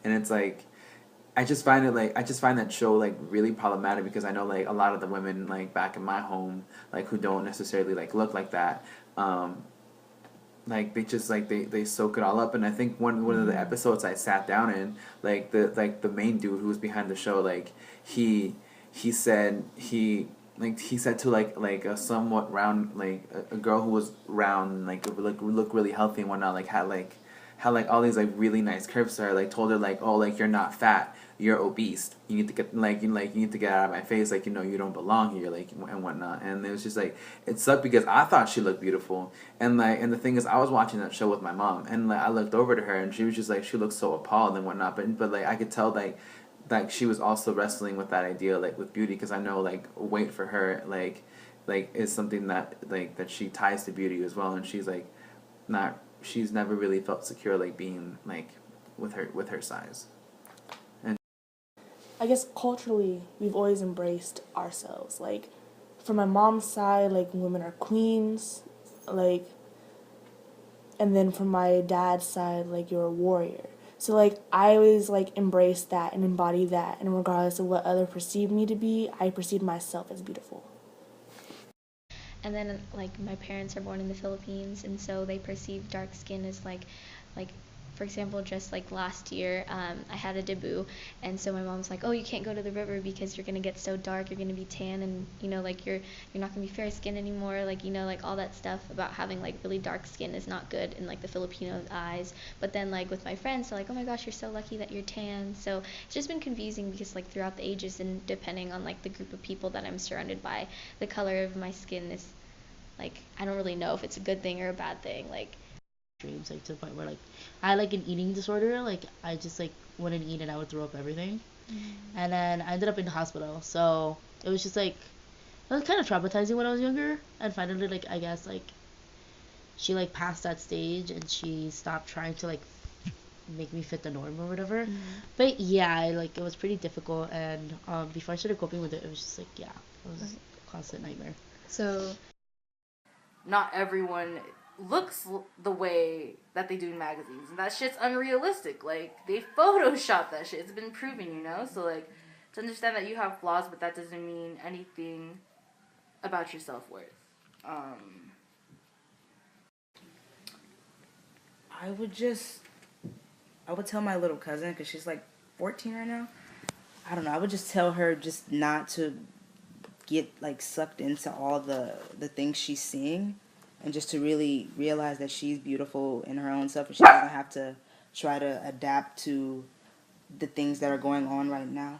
And it's like, I just find it like I just find that show like really problematic because I know like a lot of the women like back in my home like who don't necessarily like look like that, um, like they just like they soak it all up. And I think one of the episodes I sat down in, like the main dude who was behind the show, like he said he said to like a somewhat round, like a girl who was round, like look really healthy and whatnot, like had like all these like really nice curves to her, like told her like, oh, like you're not fat, you're obese, you need to get you need to get out of my face, like, you know, you don't belong here, like, and whatnot. And it was just like, it sucked because I thought she looked beautiful. And the thing is, I was watching that show with my mom, and like I looked over to her and she was just like, she looked so appalled and whatnot. But like I could tell like she was also wrestling with that idea, like with beauty, because I know like weight for her like is something that like that she ties to beauty as well. And she's like not she's never really felt secure like being like with her size. And I guess culturally, we've always embraced ourselves. Like, from my mom's side, like, women are queens. Like, and then from my dad's side, like, you're a warrior. So, like, I always, like, embrace that and embody that. And regardless of what others perceive me to be, I perceive myself as beautiful. And then like my parents are born in the Philippines, and so they perceive dark skin as like for example, just like last year, I had a debut, and so my mom's like, "Oh, you can't go to the river because you're gonna get so dark. You're gonna be tan, and you know, like you're not gonna be fair skinned anymore. Like, you know, like all that stuff about having like really dark skin is not good in like the Filipino eyes." But then like with my friends, they're like, "Oh my gosh, you're so lucky that you're tan." So it's just been confusing because like throughout the ages and depending on like the group of people that I'm surrounded by, the color of my skin is like, I don't really know if it's a good thing or a bad thing. Like, dreams, like to the point where like I had like an eating disorder. Like I just like wouldn't eat and I would throw up everything. And then I ended up in the hospital. So it was just like it was kind of traumatizing when I was younger. And finally, like I guess like she like passed that stage and she stopped trying to like make me fit the norm or whatever. But yeah, like it was pretty difficult. And before I started coping with it, it was just like yeah, it was a constant nightmare. So not everyone looks the way that they do in magazines, and that shit's unrealistic. Like, they Photoshop that shit. It's been proven, you know? So, like, to understand that you have flaws, but that doesn't mean anything about your self-worth. I would tell my little cousin, because she's like 14 right now. I don't know, I would just tell her just not to get like sucked into all the things she's seeing, and just to really realize that she's beautiful in her own self, and she doesn't have to try to adapt to the things that are going on right now.